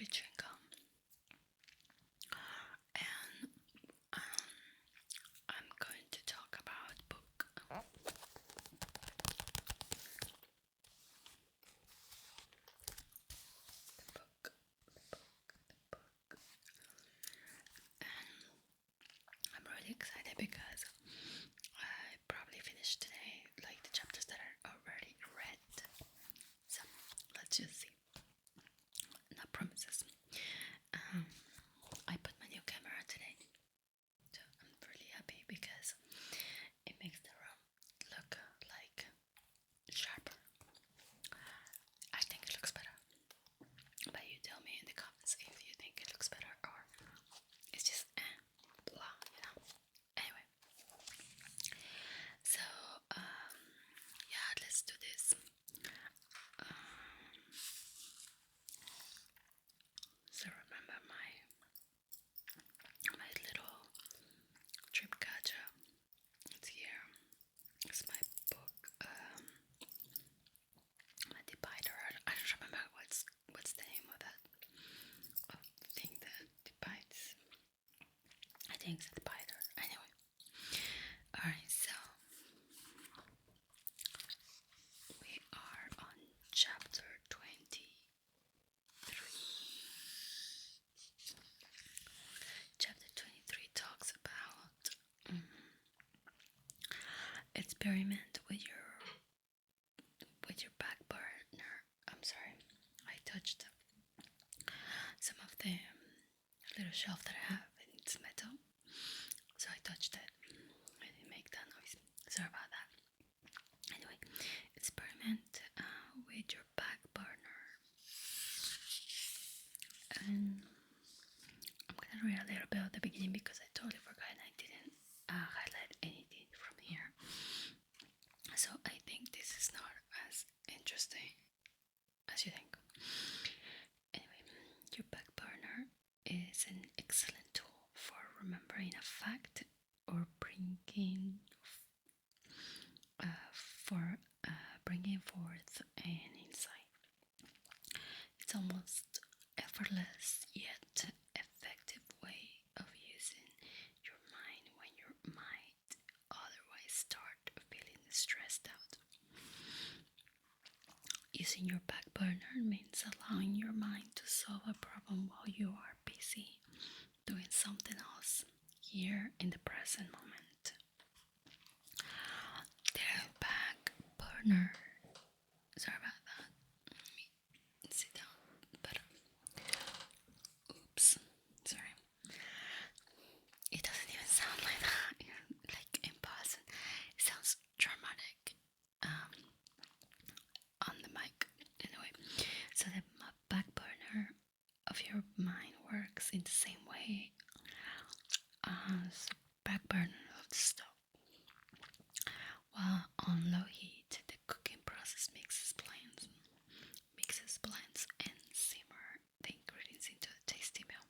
lovely chewing gum, and I'm going to talk about book. I'm really excited because I probably finished today, like the chapters that are already read. So let's just see. No promises. I put my new camera today, so I'm really happy because it makes the room look like sharper. I think it looks better, but you tell me in the comments if you think it looks better or it's just blah, you know. Anyway, so yeah, let's do this. So remember my little trip gacha. It's here. It's my book. My divider. I don't remember what's the name of that thing that divides. I think it's a divider. Anyway. Alright, so we are on chapter 23. Chapter 23 talks about experiment with your back burner. I'm sorry, I touched some of the little shelf that I have, and it's metal, so I touched it and it make that noise. Sorry about that. Anyway, experiment with your back burner, and I'm gonna read a little bit at the beginning because I totally forgot and I didn't highlight anything from here. So I think this is not as interesting as you think. Anyway, your back burner is an excellent tool for remembering a fact or bringing forth an insight. It's almost effortless yet effective way of using your mind when you might otherwise start feeling stressed out. Using your back burner means allowing your mind to solve a problem while you are busy doing something else here in the present moment. The back burner. Sorry about that. Let me sit down better. Oops. Sorry. It doesn't even sound like that. Like in person. It sounds dramatic. On the mic. Anyway, so the back burner of your mind works in the same way as back burner of the stove. While on low heat, the cooking process mixes, blends, and simmer the ingredients into a tasty meal.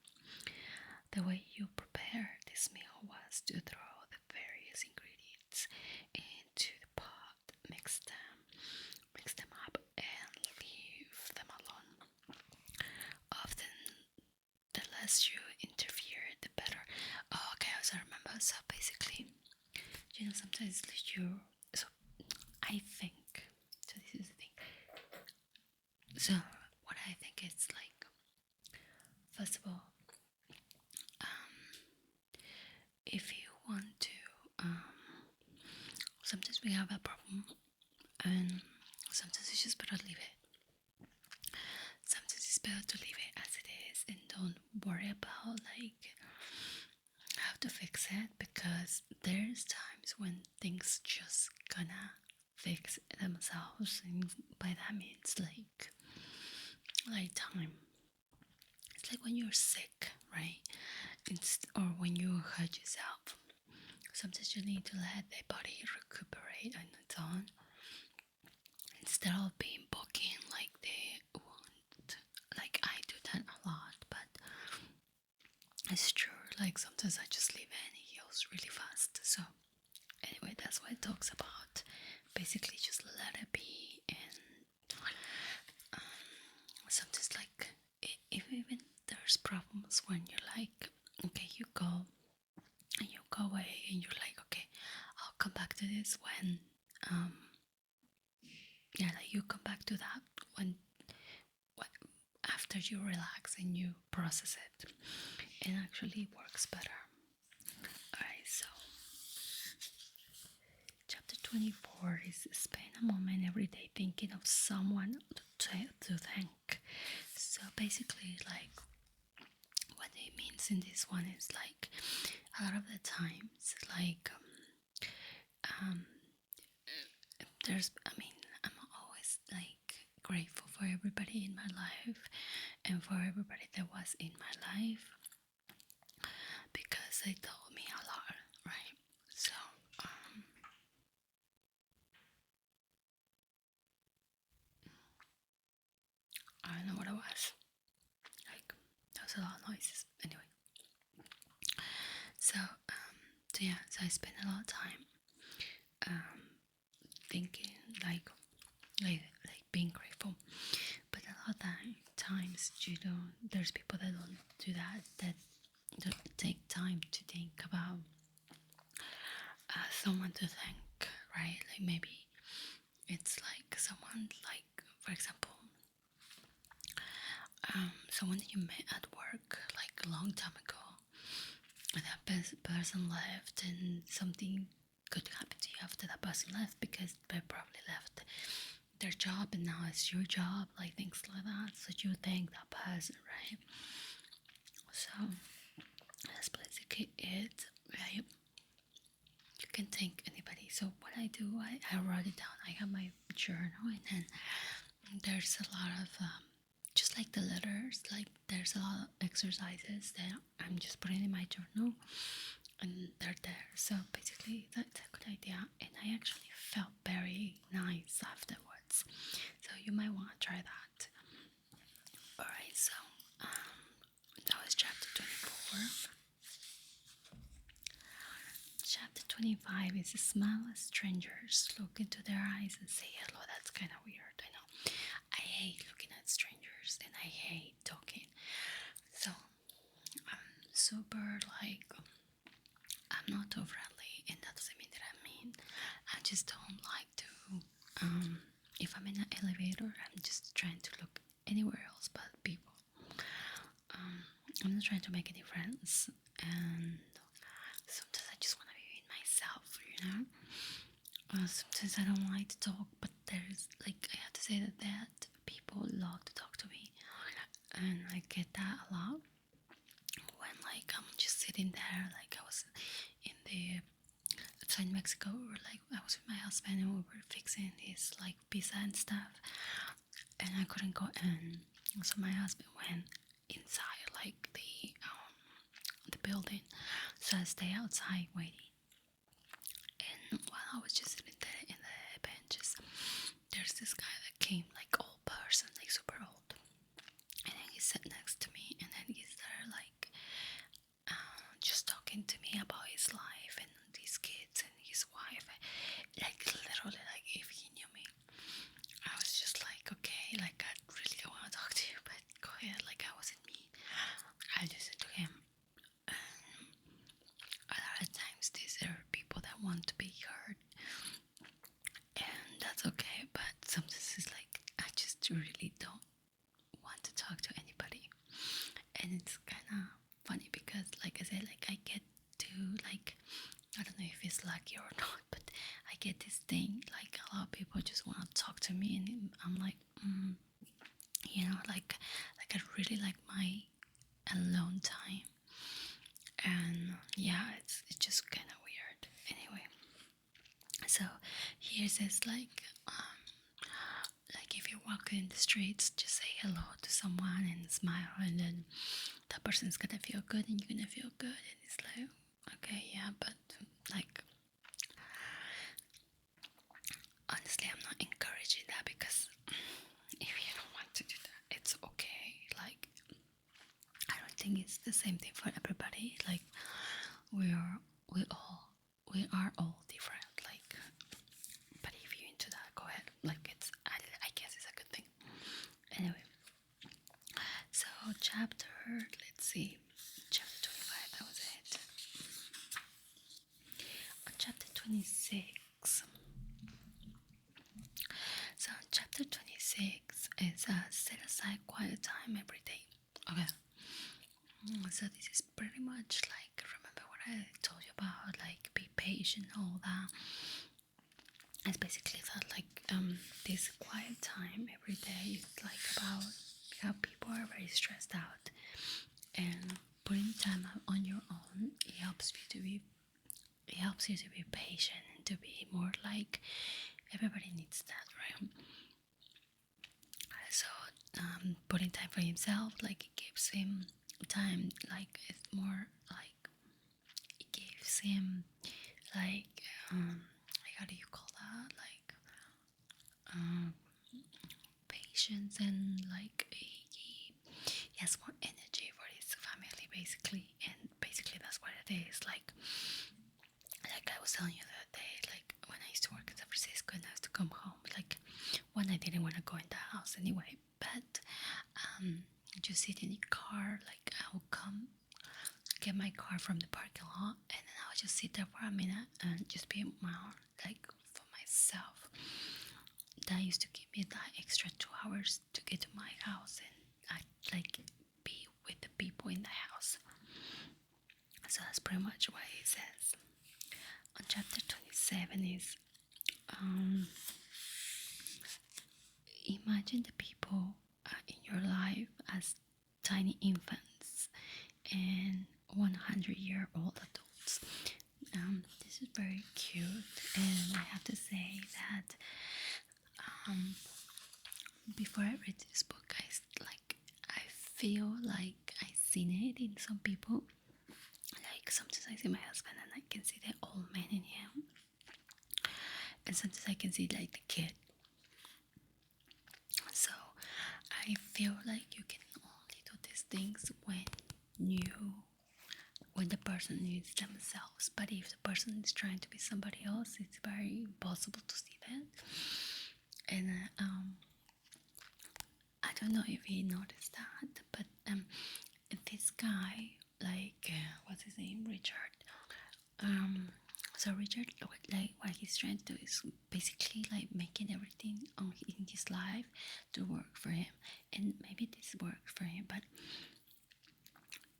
The way you prepare this meal was to throw the various ingredients into the pot, mix them up, and leave them alone. Often, the less you interfere, the better. Oh, okay, I remember. So basically, sometimes so I think, so this is the thing. So what I think is like, first of all, if you want to, sometimes we have a problem, and sometimes it's just better to leave it. Sometimes it's better to leave it as it is and don't worry about like how to fix it, because there's times when things just gonna fix themselves, and by that means like time. It's like when you're sick, right? Or when you hurt yourself. Sometimes you need to let the body recuperate on its own instead of being poking like the wound. Like I do that a lot, but it's true. Like sometimes I just leave it and it heals really fast. So anyway, that's what it talks about. Basically, just let it be, and sometimes like even problems when you're like, okay, you go and you go away and you're like, okay, I'll come back to this when, yeah, like you come back to that when after you relax and you process it. It actually works better. Alright, so chapter 24 is spend a moment every day thinking of someone to thank. So basically, like, what it means in this one is like a lot of the times, like, I'm always like grateful for everybody in my life and for everybody that was in my life because they taught me a lot, right? So, I don't know what it was. Like, there was a lot of noises. Anyway, so I spent a lot of time thinking, like being grateful. But a lot of times you don't. There's people that don't do that. That don't take time to think about someone to thank, right? Like maybe it's like someone, like, for example, someone that you met at work like a long time ago, and that person left, and something could happen to you after that person left because they probably left their job and now it's your job, like things like that. So you thank that person, right? So that's basically it, right? You can thank anybody. So what I do, I write it down. I have my journal, and then there's a lot of just like the letters, like there's a lot of exercises that I'm just putting in my journal, and they're there. So basically that's a good idea, and I actually felt very nice afterwards. So you might want to try that. Alright, so that was chapter 24. Chapter 25 is smile at strangers, look into their eyes and say hello. That's kind of weird, I know. I hate looking at strangers and I hate talking. So I'm super like, I'm not too friendly, and that doesn't mean that I'm mean. I just don't like to, if I'm in an elevator, I'm just trying to look anywhere else but people. I'm not trying to make any friends, and sometimes I just want to be with myself, you know. Sometimes I don't like to talk, but there's like, I have to say that people love to talk to me, and I get that a lot when like I'm just sitting there. Like I was in the outside Mexico, or like I was with my husband and we were fixing his like pizza and stuff, and I couldn't go in, so my husband went inside like the building, so I stay outside waiting. And while I was just sitting there in the benches, there's this guy that came, like old person, like super old, and then he sat next to me, and then he started like just talking to me about his life and his kids and his wife, like literally like if he knew me. I was just like, okay, like I really don't want to talk to you, but go ahead. Like I wasn't mean. I listened to him. A lot of times these are people that want to be heard, and that's okay. But sometimes it's like I just really don't want to talk to anybody, and it's kind of funny because, like I said, like I get to like, I don't know if it's lucky or not, but I get this thing like a lot of people just want to talk to me, and I'm like, you know, like I really like my alone time, and yeah, it's just kind of weird. Anyway, so here says like if you're walking in the streets, just say hello to someone and smile, and then that person's gonna feel good and you're gonna feel good, and it's like, okay, yeah, but like honestly I'm not encouraging that, because if you don't want to do that, it's okay. Like I don't think it's the same thing for everybody. Like we are all different, like, but if you're into that, go ahead. Like I guess it's a good thing. Anyway, so chapter, let's set aside quiet time every day. Okay. So this is pretty much like, remember what I told you about, like be patient, all that. It's basically that, like this quiet time every day is like about how people are very stressed out, and putting time out on your own, it helps you to be patient and to be more like, everybody needs that, right? So putting time for himself, like it gives him time, like it's more like it gives him like how do you call that, like patience, and like he has more energy for his family, basically. And basically that's what it is, like I was telling you the other day, like when I used to work in San Francisco and I used to come home, like when I didn't want to go in the house anyway, but just sit in the car, like I would come get my car from the parking lot, and then I would just sit there for a minute and just be my own, like for myself. That used to give me that extra 2 hours to get to my house, and I like be with the people in the house. So that's pretty much what it says. On chapter 27 is imagine the people in your life as tiny infants and 100-year-old adults. This is very cute, and I have to say that before I read this book, I feel like I've seen it in some people. Like sometimes I see my husband and I can see the old man in him, and sometimes I can see like the kid. So I feel like you can only do these things when the person is themselves. But if the person is trying to be somebody else, it's very impossible to see that. And I don't know if he noticed that, but this guy, like what's his name, Richard. So Richard, like what he's trying to do is basically like making everything in his life to work for him, and maybe this works for him. But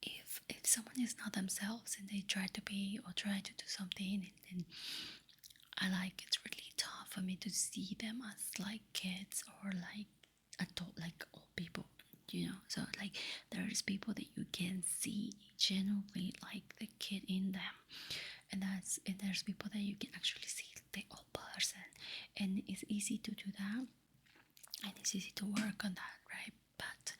if someone is not themselves and they try to be or try to do something, and it's really tough for me to see them as like kids or like adult, like old people, So like there's people that you can see genuinely like the kid in them, and there's people that you can actually see the old person, and it's easy to do that, and it's easy to work on that, right? But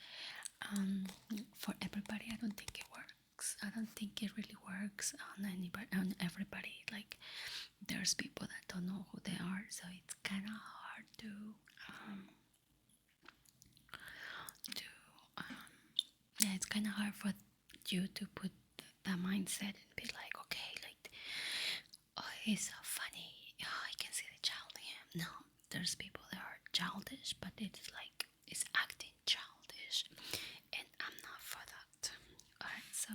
for everybody, I don't think it works. I don't think it really works on everybody. Like there's people that don't know who they are, so it's kind of hard to yeah, it's kind of hard for you to put that mindset and be like, okay, like, oh, he's so funny, oh, I can see the child in him. No, there's people that are childish, but it's acting childish, and I'm not for that. Alright, so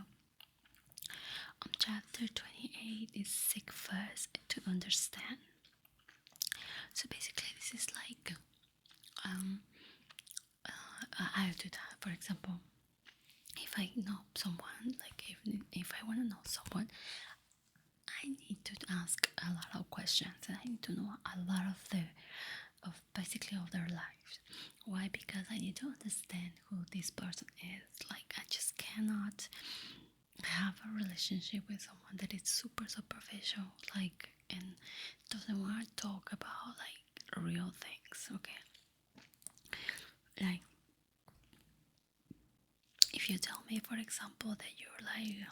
on chapter 28 is seek first to understand. So basically this is like I do that. For example, if I know someone, like if I want to know someone, I need to ask a lot of questions, and I need to know a lot of basically of their lives. Why? Because I need to understand who this person is. Like I just cannot have a relationship with someone that is super superficial, like, and doesn't want to talk about like real things. Okay, like if you tell me, for example, that you're like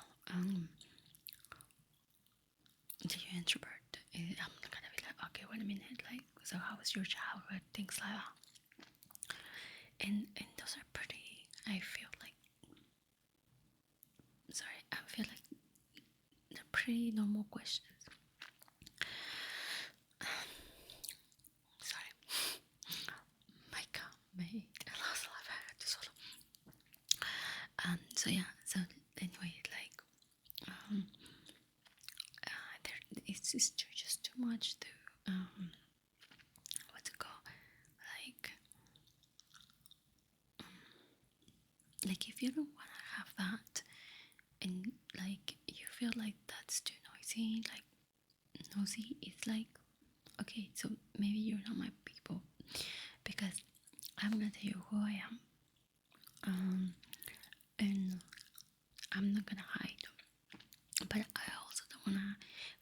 that you're introvert, I'm gonna be like, okay, wait a minute, like, so how was your childhood, things like that. And those are pretty, I feel like they're pretty normal questions. Sorry, my cat made a last laugh I had to swallow. So yeah, so anyway, like it's just too much to what's it called, like Like if you don't want to have that, and like you feel like that's too noisy, like nosy, it's like, okay, so maybe you're not my people, because I'm gonna tell you who I am, and I'm not gonna hide. But I also don't wanna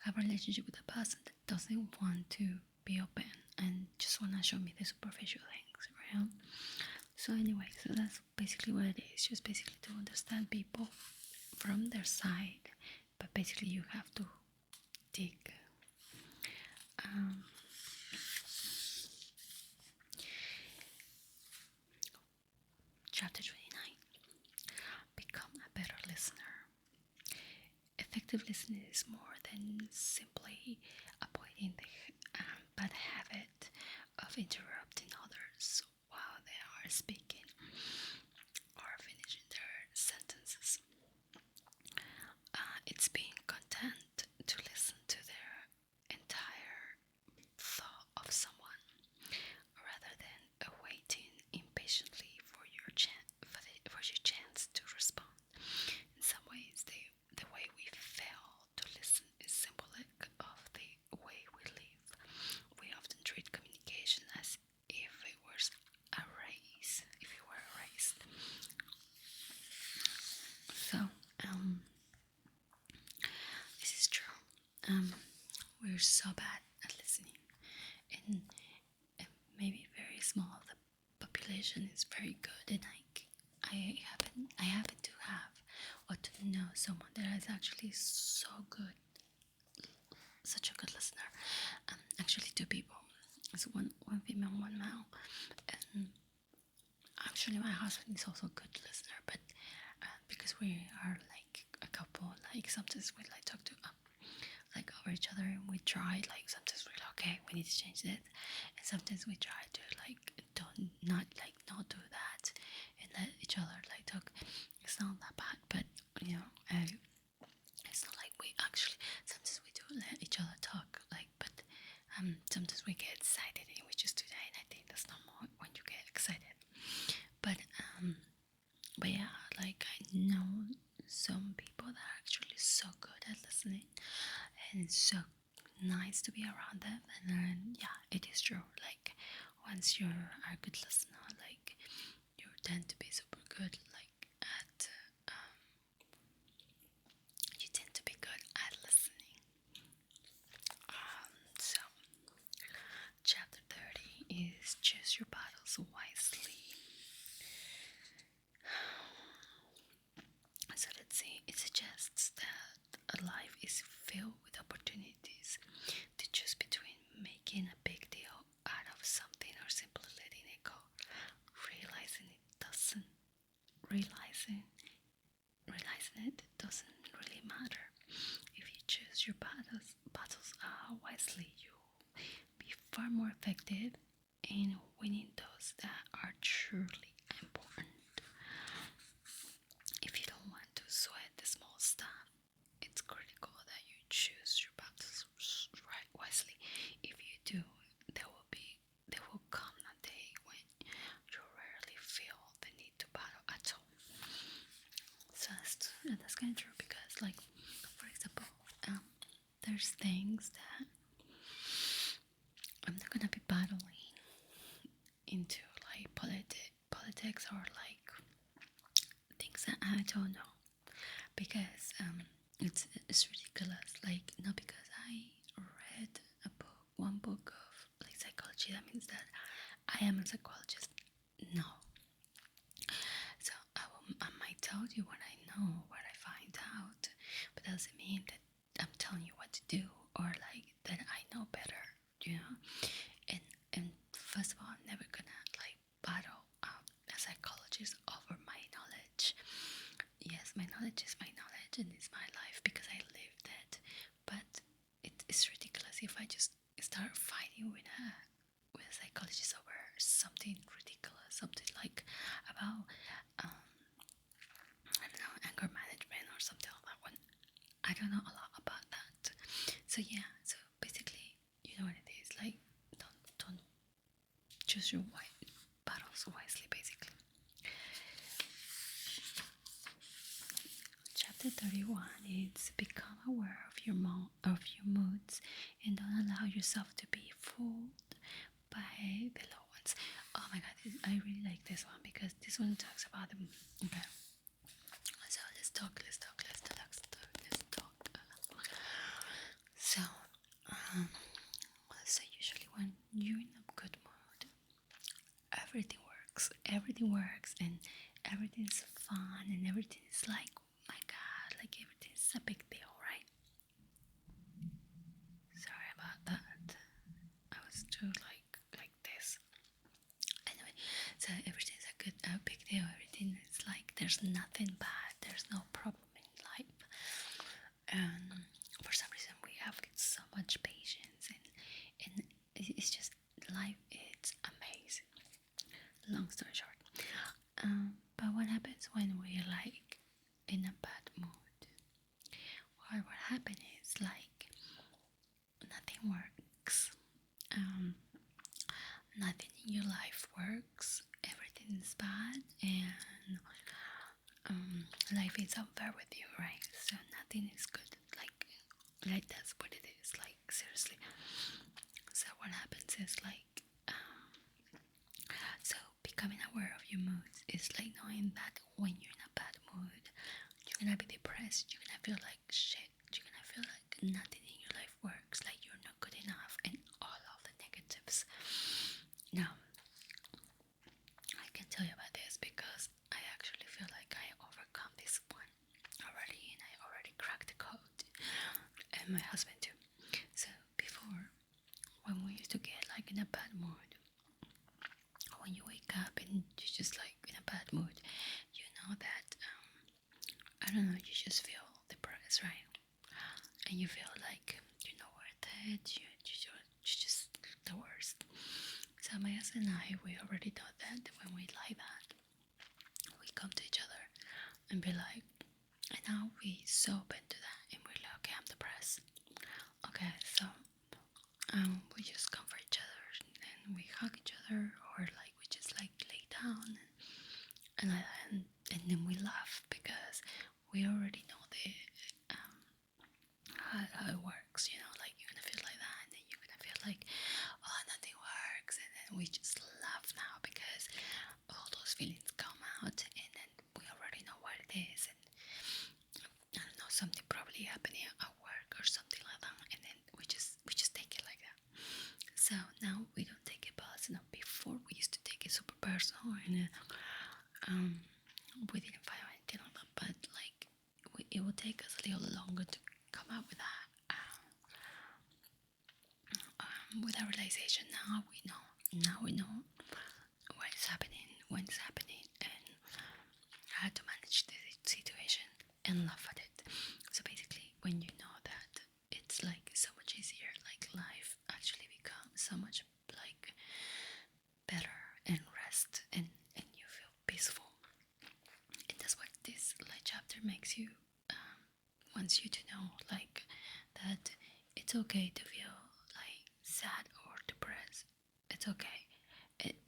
have a relationship with a person that doesn't want to be open and just wanna show me the superficial things, right? So anyway, so that's basically what it is. Just basically to understand people from their side, but basically you have to dig. Um, Chapter 29. Become a better listener. Effective listening is more than simply avoiding the bad habit of interrupting others while they are speaking or finishing their sentences. It's being content to listen to their entire thought of someone rather than awaiting impatiently for your chance to respond. In some ways, the way we fail to listen is symbolic of the way we live. We often treat communication as if it was a race. If it were a race. So, this is true. We're so bad at listening, and maybe very small of the population is very good, and I happen to have or to know someone that is actually so good, such a good listener. Actually, two people. It's one female, one male, and actually my husband is also a good listener, but because we are like a couple, like sometimes we like talk to like over each other, and we try, like sometimes we're like, okay, we need to change this, and sometimes we try to like not do that and let each other like talk. It's not that bad, but you know, it's not like we actually, sometimes we do let each other talk, like, but sometimes we get excited and we just do that, and I think that's normal when you get excited. But yeah, like I know some people that are actually so good at listening, and it's so nice to be around them. And then yeah, it is true. Like once you're a good listener, like you tend to be super good. Like at you tend to be good at listening. So chapter 30 is choose your battles wisely. So let's see. It suggests that a life is filled with opportunities to choose between making a big deal out of something or simply letting it go, realizing it doesn't realizing it doesn't really matter. If you choose your battles wisely, you'll be far more effective in winning those that are truly important. If you don't want to sweat the small stuff, it's critical that you choose your battles right wisely. If you do, there will come a day when you rarely feel the need to battle at all. So that's kind of true, because, like, for example, there's things that I'm not gonna be battling into, like politics or like things that I don't know, because it's ridiculous. Like, not because I read one book of like psychology, that means that I am a psychologist. No. So I might tell you what I know, what I find out, but that doesn't mean that I'm telling you what to do, or like that I know better, you know. And first of all, I'm never gonna like battle a psychologist over my knowledge. Yes, my knowledge is my knowledge and it's my life because I lived it. But it's ridiculous if I just start fighting with a psychologist over something ridiculous, something like about I don't know, anger management or something like that one. I don't know a lot about that. So yeah, so basically, you know what it is. Like, don't choose your battles wisely, basically. the 31 is become aware of your moods and don't allow yourself to be fooled by the low ones. Oh my god, I really like this one because this one talks about the okay. So let's talk. So, so usually when you're in a good mood, everything works, and everything's fun, and everything is like, oh my god, like everything's a big deal, right? Sorry about that. I was too like this. Anyway, so everything's a big deal. Everything is like there's nothing bad. There's no problem in life, and for some reason we have so much patience, and it's just life. It's amazing. Long story short, but what happens when we're like in a bad mood? Well, what happens is like nothing works. Um, Nothing in your life works. Everything is bad, and life is unfair with you, right? So nothing is good. Like that's what it is. Like seriously. So what happens is like, so becoming aware of your moods is like knowing that when you're in a bad mood, you're gonna be depressed. You're gonna feel like shit. You're gonna feel like nothing in your life works. Like you're not good enough, and all of the negatives. Now, I can tell you about this because I actually feel like I overcome this one already, and I already cracked the code, and my husband too. So before, when we used to get like in a bad mood, when you wake up and you're just like in a bad mood, you know that I don't know, you just feel depressed, right? And you feel like you're not worth it. You're just the worst. So my husband and I, we already thought that when we like that, we come to each other and be like, and now we so open to that, and we're like, okay, I'm depressed. Okay, so we just comfort each other, and we hug each other, or like we just like lay down, and then we laugh because we already know the how it works. You know, like you're gonna feel like that, and then you're gonna feel like, oh, nothing works, and then we just laugh now because all those feelings come out, and then we already know what it is, and I don't know, something probably happening at work or something like that, and then we just take it like that. So now we don't take it personal. Before we used to take it super personal, and we didn't find anything like that, but like it will take us a little longer to come up with that. With our realization, now we know what is happening, when it's happening, and how to manage the situation and laugh at it. So basically, when you know that, it's like so much easier. Like life actually becomes so much like better, and rest, and you feel peaceful. And that's what this like chapter makes you wants you to know, like that it's okay to feel like sad or depressed. It's okay.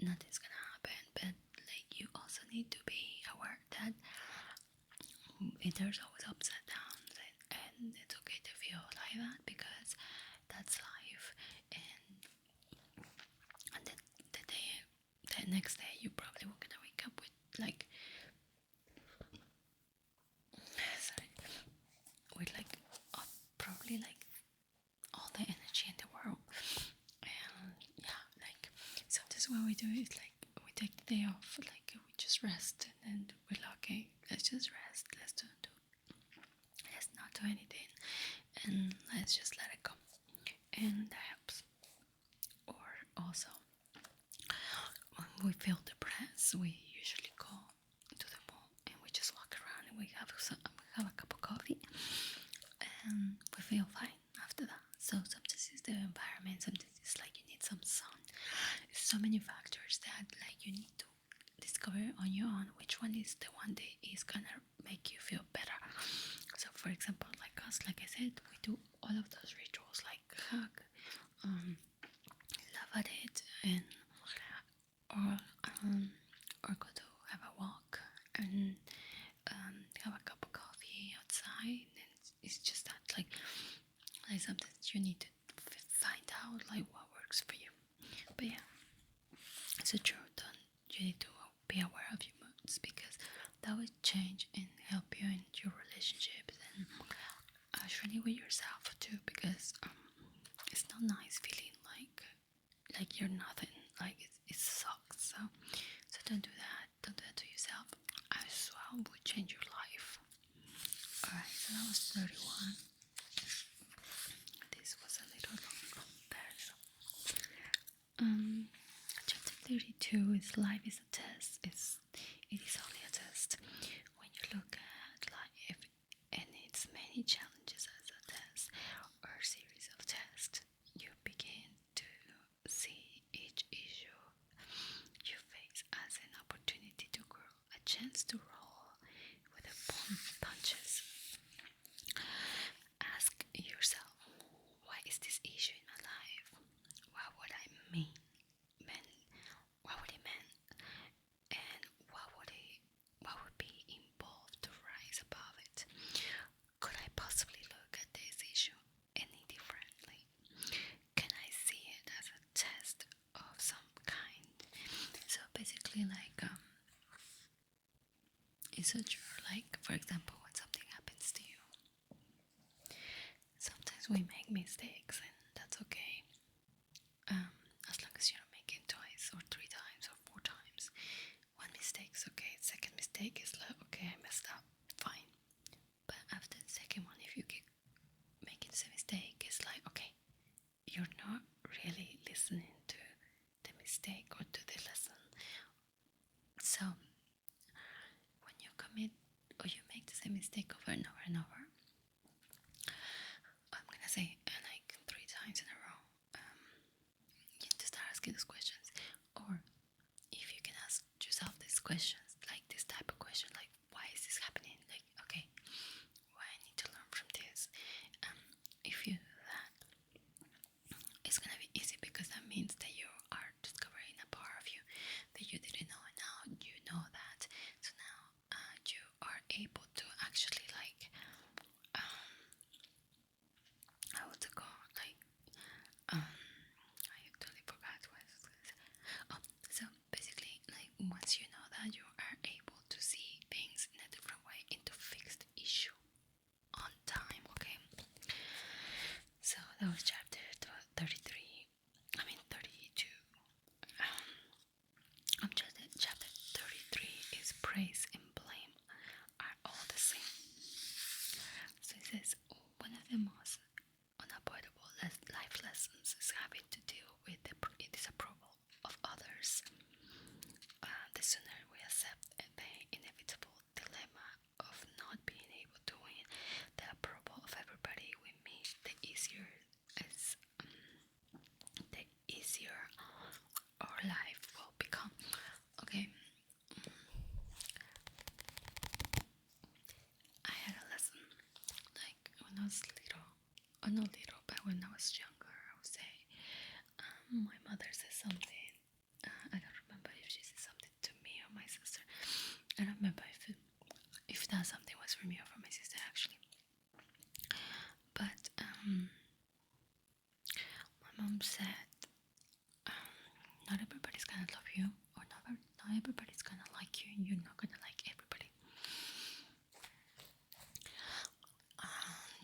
Nothing's gonna happen, but like you also need to be aware that there's always ups and downs, and it's okay to feel like that because that's life. And the next day, you probably were gonna wake up with like, sorry, with like probably like all the energy in the world. And yeah, like sometimes what we do is like we take the day off, like we just rest, and then we're like, okay, let's just rest, let's not do anything, and let's just let it go, and that helps. Or also, when we feel depressed, we usually go to the mall and we just walk around, and we have a cup of coffee, and we feel fine after that. So sometimes it's the environment, sometimes it's like you need some sun. There's so many factors that like you need to discover on your own which one is the one that is gonna make you feel better. So for example, like us, like I said, we do all of those rituals like hug, laugh at it, and or go to have a walk, and have a cup of coffee outside, sometimes you need to find out like what works for you. But yeah, so true. Don't you need to be aware of your moods, because that will change and help you in your relationships and actually with yourself too. Because it's not nice feeling like you're nothing, like it sucks. So don't do that. Don't do that to yourself. I swear it will change your life. Alright, so that was 31. This was a little long there. Chapter 32 is life is a test. It is only a test. When you look at life and its many challenges as a test or a series of tests, you begin to see each issue you face as an opportunity to grow, a chance to roll with the punches. Ask yourself, why is this issue in my life? What would I mean? What would it mean? And what would be involved to rise above it? Could I possibly look at this issue any differently? Can I see it as a test of some kind? So basically, like, it's so true. Like, for example, when something happens to you, sometimes we make mistakes, and that's okay. As long as you don't make it twice or 3 times or 4 times. One mistake's okay. Second mistake is like, okay, I messed up. Fine. But after the second one, if you keep making the same mistake, it's like, okay, you're not really listening to the mistake or to the lesson. So when you commit or you make the same mistake over and over and over, I'm gonna say like 3 times in a row, you need to start asking these questions. Or if you can ask yourself these questions, like this type of question, like, why is this happening? Like, okay, what I need to learn from this. If you do that, it's gonna be easy, because that means that you are discovering a part of you that you didn't know, and now you know that. So now you are able to actually like how to go like I totally forgot what I was gonna say. So basically, like, once you know that, you are able to see things in a different way, into fixed issue on time. Okay, so that was chapter 33. I mean 32. Chapter 33 is praise and blame are all the same. So it says, one of the most unavoidable life lessons is having to deal with the disapproval of others. The sooner we accept the inevitable dilemma of not being able to win the approval of everybody we meet, the easier our life will become. Okay. I had a lesson, like, when I was little, or not little, but when I was younger, I would say, my mother said something. I don't remember if she said something to me or my sister. I don't remember if that something was for me or for my sister, actually. But my mom said, not everybody's gonna love you, or not everybody's gonna like you, and you're not gonna like everybody.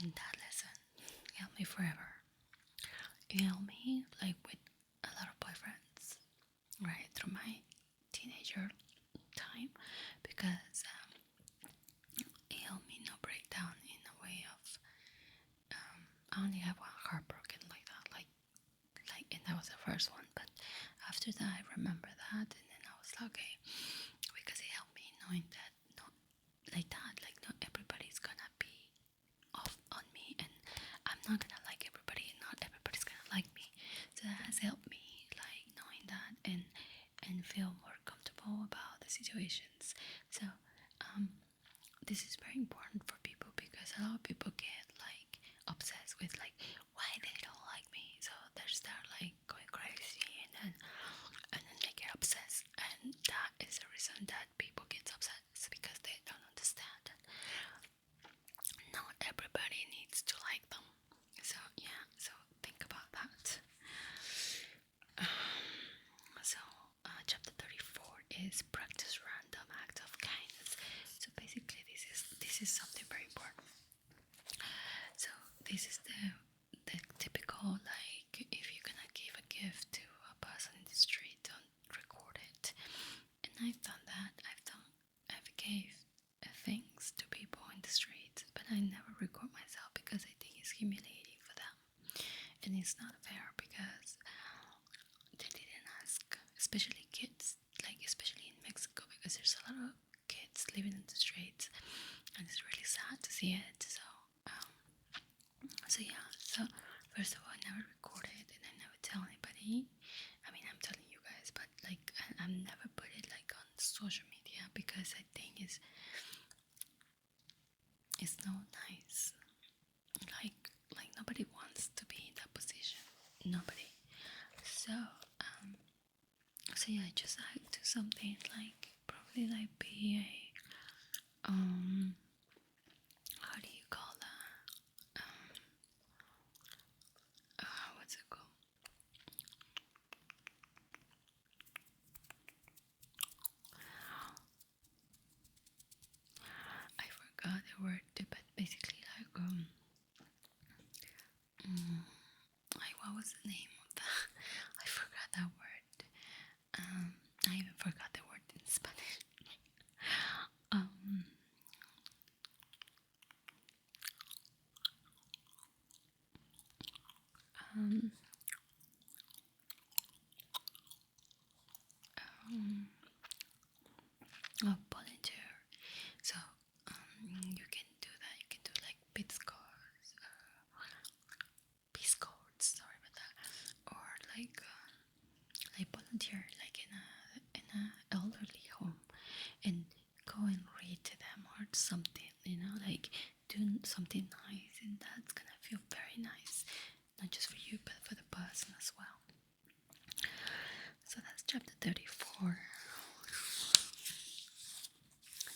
That lesson helped me forever. It helped me like with a lot of boyfriends, right, through my teenager time, because it helped me not break down in a way of I only have one heartbroken like that, like, and that was the first one. But after that, I remember that, and then I was like, okay, because it helped me knowing that not like that, like, not everybody's gonna be off on me, and I'm not gonna like everybody, and not everybody's gonna like me. So that has helped me, like, knowing that, and feel more comfortable about the situations. So this is very important for people, because a lot of people get like obsessed with like why they don't like me, so they start like going crazy, and then they get obsessed, and that is the reason that people get obsessed, because they don't understand that not everybody needs to like them. So yeah, gave things to people in the street, but I never record myself because I think it's humiliating for them, and it's not fair because they didn't ask, especially kids, like especially in Mexico, because there's a lot of kids living in the streets, and it's really sad to see it. So yeah. So first of all, I never recorded, and I never tell anybody. I mean, I'm telling you guys, but like I've never put it like on social media because I think it's not nice. Like nobody wants to be in that position. Nobody. So yeah, I just like do something like probably like be a how do you call that? What's it called? I forgot the word, but basically like like what was the name of that? I forgot that word. I even forgot the word in Spanish. um, um, volunteer. So you can do that. You can do like Peace Corps. Sorry about that. Or like volunteer, like in a elderly home, and go and read to them or something. Like do something nice, and that's gonna feel very nice, not just for you but for the person as well. So that's chapter 34.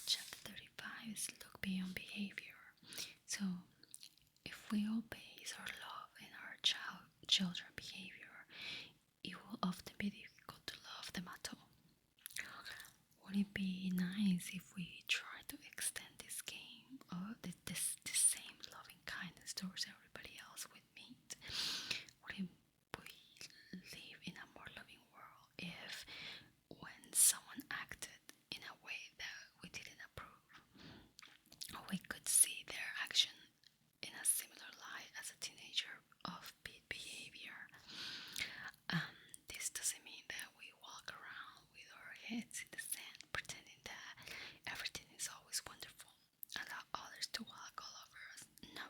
Chapter 35 is look beyond behavior. So if we all base our love in our children behavior, it will often be difficult to love them at all. Would it be nice if we try to extend this game or this same loving kindness towards everybody else we meet? Would we live in a more loving world if when someone acted in a way that we didn't approve, or we could see their action in a similar light as a teenager of bad behavior? This doesn't mean that we walk around with our heads in the sand pretending that everything is always wonderful, allow others to walk all over us. No.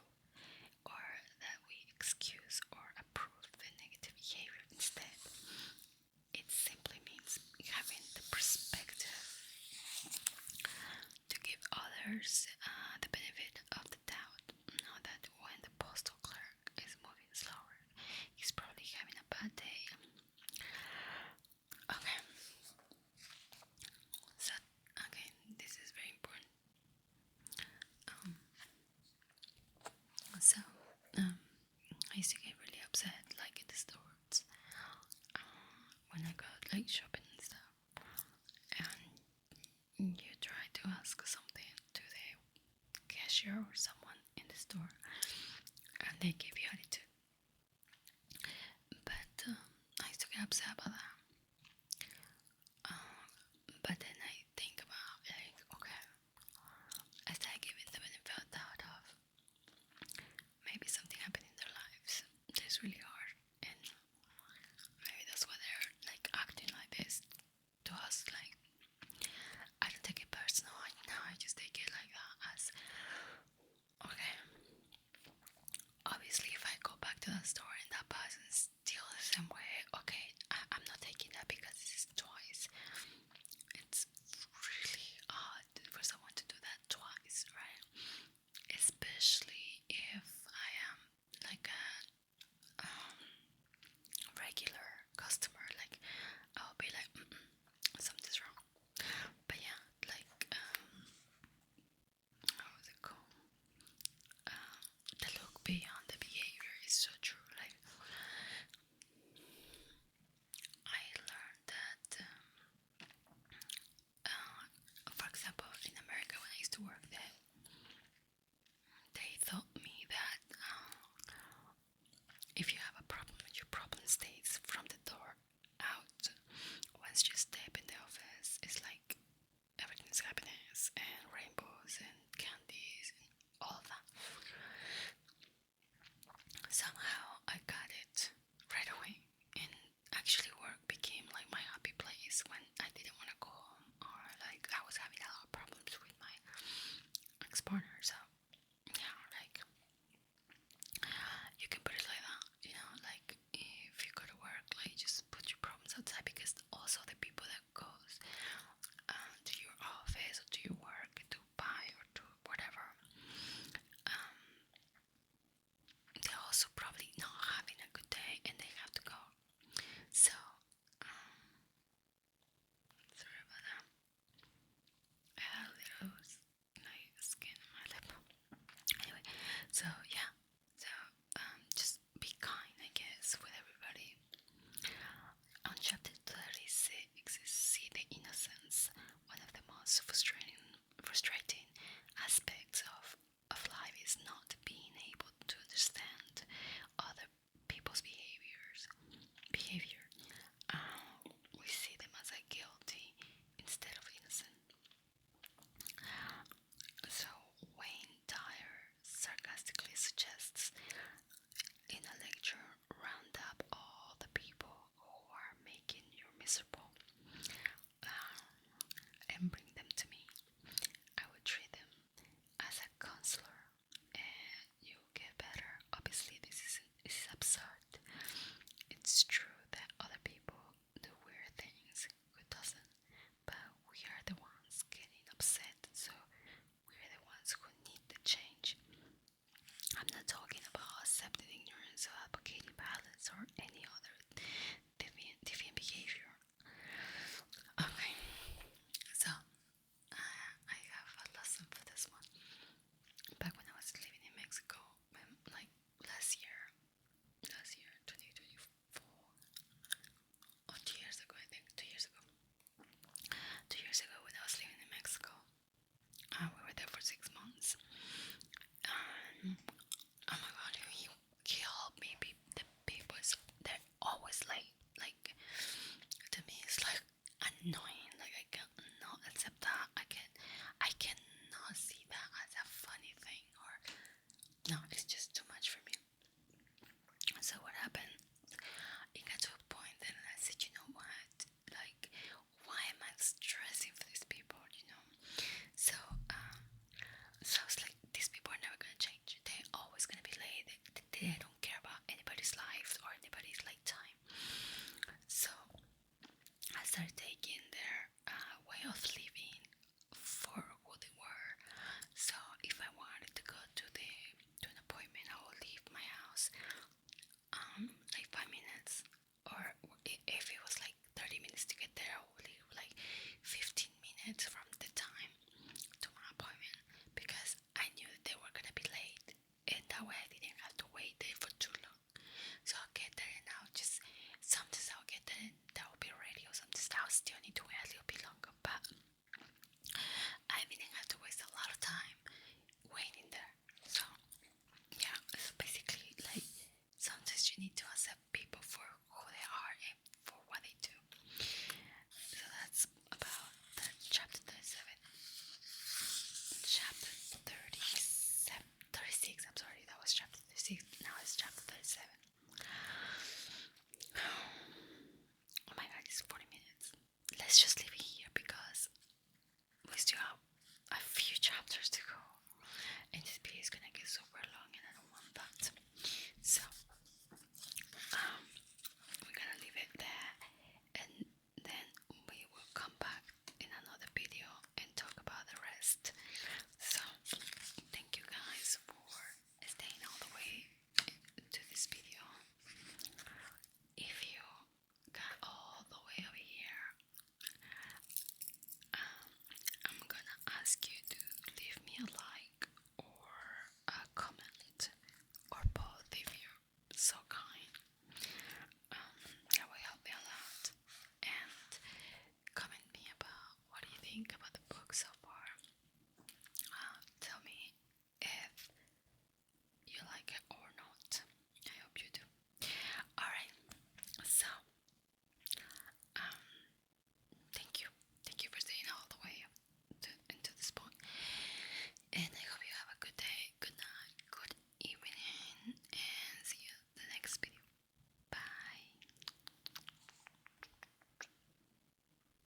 Or that we excuse or approve the negative behavior instead. It simply means having the perspective to give others the benefit of the doubt. Know that when the postal clerk is moving slower, he's probably having a bad day. Okay. So, okay, this is very important. So, I used to get really upset, like in the stores, when I got like shopping and stuff, and you try to ask something to the cashier or someone in the store, and they give you attitude. But I used to get upset about that. But then I think about like, okay, I start giving them the benefit of maybe something happened in their lives that's really hard, and maybe that's why they're like acting like this to us. Like, I don't take it personal. I just take it like that as okay. Obviously, if I go back to that store and that person's still the same way, okay, I'm partner. So yeah, like you can put it like that, like if you go to work, like just put your problems outside, because also the people that goes to your office or to your work to buy or to whatever, um, they're also probably not having a good day and they have to go. So sorry about that. I had a little like skin on my lip. Anyway, so yeah, so just be kind, I guess, with everybody. On chapter 36 is See the Innocence. One of the most frustrating aspects of life is not being able to understand other people's behavior. We see them as a guilty instead of innocent. So Wayne Dyer sarcastically suggests in a lecture, round up all the people who are making you miserable and bring them to me. I would treat them as a counselor and you'll get better. Obviously, this is absurd. It's true that other people do weird things, who doesn't? But we are the ones getting upset, so we're the ones who need the change. I'm not talking about accepting ignorance or advocating violence or any